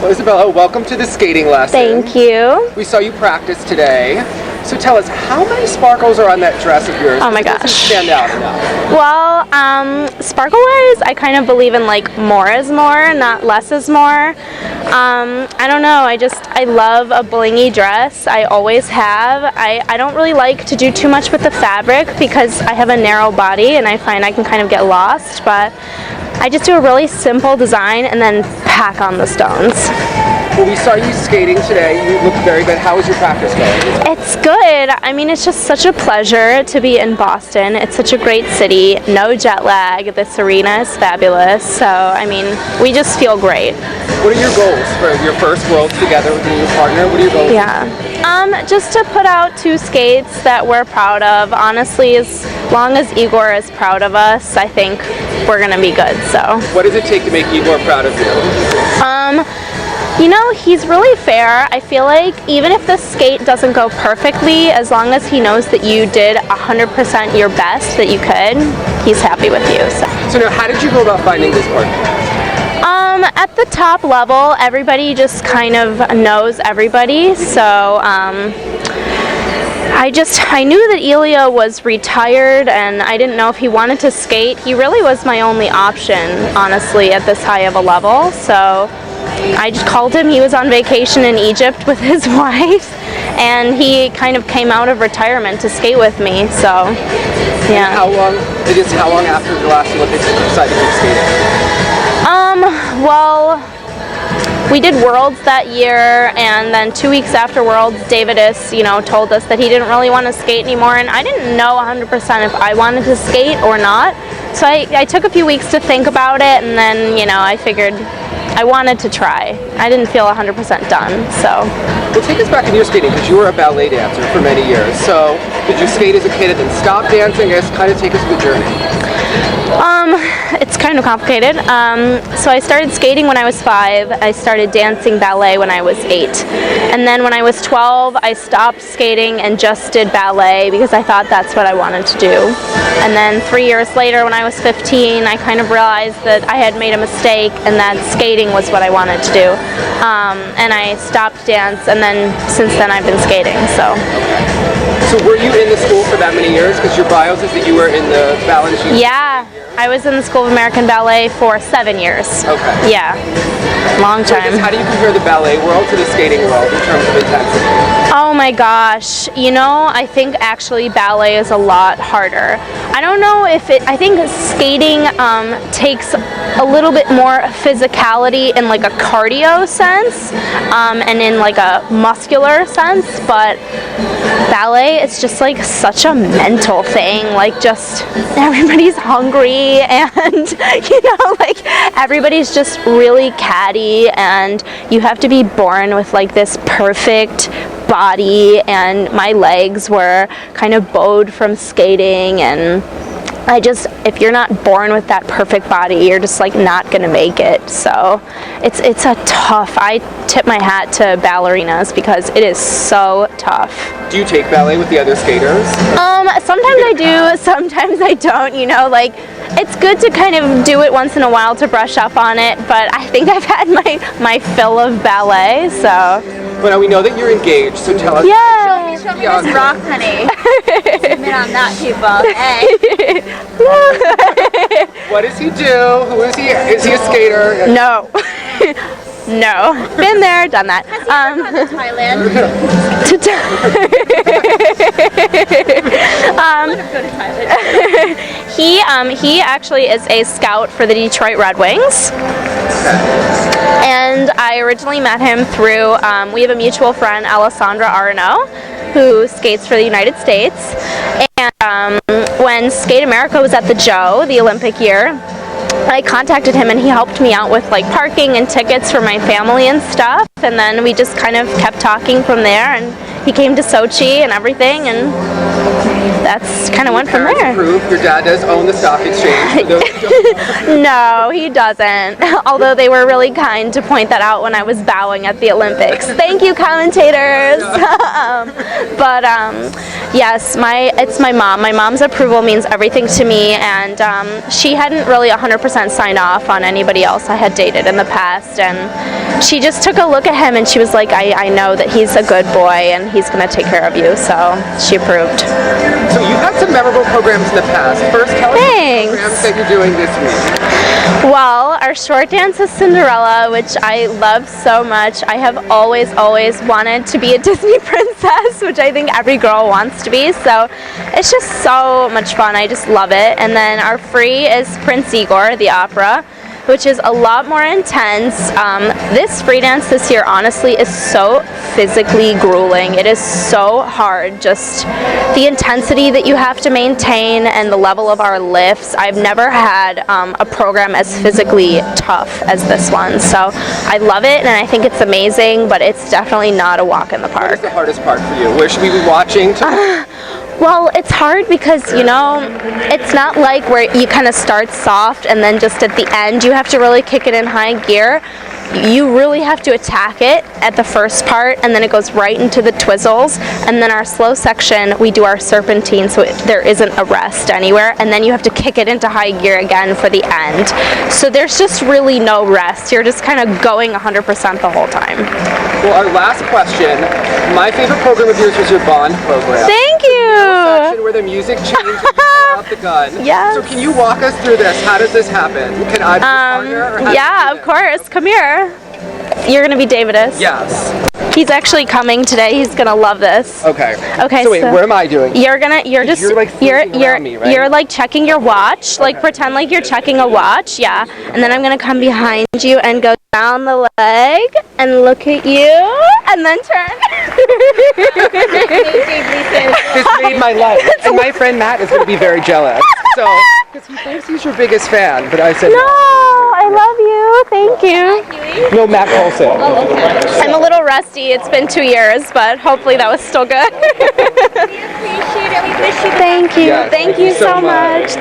Well, Isabella, welcome to the skating lesson. Thank you. We saw you practice today. So tell us, how many sparkles are on that dress of yours? Oh my It doesn't gosh. stand out enough. Well, sparkle-wise, I kind of believe in like more is more, not less is more. I don't know, I love a blingy dress. I always have. I don't really like to do too much with the fabric because I have a narrow body and I find I can kind of get lost, but I just do a really simple design and then pack on the stones. Well, we saw you skating today. You looked very good. How was your practice going? It's good. I mean, it's just such a pleasure to be in Boston. It's such a great city. No jet lag. This arena is fabulous. So, I mean, we just feel great. What are your goals for your first Worlds together with your new partner? What are your goals? Yeah. Just to put out 2 skates that we're proud of. Honestly, as long as Igor is proud of us, I think we're going to be good. So. What does it take to make Igor proud of you? You know, he's really fair. I feel like even if the skate doesn't go perfectly, as long as he knows that you did 100% your best that you could, he's happy with you. So now, how did you go about finding this partner? At the top level, everybody just kind of knows everybody. So I knew that Ilia was retired and I didn't know if he wanted to skate. He really was my only option, honestly, at this high of a level. So I just called him. He was on vacation in Egypt with his wife, and he kind of came out of retirement to skate with me. So, yeah. How long after the last Olympics did you decide to keep skating? Well, we did Worlds that year, and then 2 weeks after Worlds, Devidas, told us that he didn't really want to skate anymore, and I didn't know 100% if I wanted to skate or not. So I took a few weeks to think about it, and then, I figured I wanted to try. I didn't feel 100% done, so. Well, take us back in your skating, because you were a ballet dancer for many years. So, did you skate as a kid and then stop dancing? I guess kind of take us through the journey. It's kind of complicated. So I started skating when I was 5. I started dancing ballet when I was 8. And then when I was 12, I stopped skating and just did ballet because I thought that's what I wanted to do. And then 3 years later, when I was 15, I kind of realized that I had made a mistake and that skating was what I wanted to do. And I stopped dance, and then since then I've been skating. So were you in the school for that many years? Because your bio says that you were in the ballet. Yeah, I was in the School of American Ballet for 7 years. Okay. Yeah, long time. So how do you compare the ballet world to the skating world in terms of intensity? Oh my gosh, I think actually ballet is a lot harder. I don't know if I think skating takes a little bit more physicality in like a cardio sense and in like a muscular sense, but ballet is just like such a mental thing. Like just everybody's hungry and like everybody's just really catty, and you have to be born with like this perfect body, and my legs were kind of bowed from skating, and if you're not born with that perfect body, you're just like not gonna make it. So it's a tough. I tip my hat to ballerinas because it is so tough. Do you take ballet with the other skaters? Sometimes I do, sometimes I don't. Like it's good to kind of do it once in a while to brush up on it, but I think I've had my fill of ballet. So. Well, now we know that you're engaged, so tell us. Yeah. Show me this rock, honey. Zoom in on that, people. Hey. What does he do? Who is he? Is he a skater? No. No. Been there, done that. Has he ever gone to Thailand? I want to go to Thailand. He actually is a scout for the Detroit Red Wings. And I originally met him through, we have a mutual friend, Alessandra Arno, who skates for the United States. And when Skate America was at the Joe, the Olympic year, I contacted him and he helped me out with like parking and tickets for my family and stuff. And then we just kind of kept talking from there, and he came to Sochi and everything, and that's kind of went from Parents there. approve. Your dad does own the stock exchange. For those who don't know. No, he doesn't. Although they were really kind to point that out when I was bowing at the Olympics. Thank you, commentators. Yes, it's my mom. My mom's approval means everything to me, and she hadn't really 100% signed off on anybody else I had dated in the past, and she just took a look at him and she was like, I know that he's a good boy and he's going to take care of you, so she approved. So you've had some memorable programs in the past. First, tell us Thanks. the programs that you're doing this week. Well, our short dance is Cinderella, which I love so much. I have always wanted to be a Disney princess, which I think every girl wants to be, so it's just so much fun. I just love it. And then our free is Prince Igor, the opera, which is a lot more intense. This free dance this year, honestly, is so physically grueling. It is so hard, just the intensity that you have to maintain and the level of our lifts. I've never had a program as physically tough as this one, so I love it and I think it's amazing, but it's definitely not a walk in the park. What's the hardest part for you? Where should we be watching? Well, it's hard because, you know, it's not like where you kind of start soft and then just at the end you have to really kick it in high gear. You really have to attack it at the first part, and then it goes right into the twizzles, and then our slow section we do our serpentine, so there isn't a rest anywhere, and then you have to kick it into high gear again for the end. So there's just really no rest. You're just kind of going 100% the whole time. Well, our last question. My favorite program of yours was your Bond program. Thank you! Section where the music changes and you pull out the gun. Yes. So can you walk us through this? How does this happen? Can I be a partner? Or how yeah, does it of course. Come here. You're gonna be Devidas. Yes. He's actually coming today. He's gonna love this. Okay. Okay. So wait, what am I doing? You're You're, like, floating around me, right? you're like checking your watch. Like pretend like you're checking a watch. Yeah. And then I'm gonna come behind you and go down the leg and look at you and then turn. This made my life. And my friend Matt is going to be very jealous. So, because he thinks he's your biggest fan, but I said No, I love you. Thank you. no. Matt Colson. I'm a little rusty. It's been 2 years, but hopefully that was still good. We appreciate it. We wish you the Thank you. Yes, Thank you so much.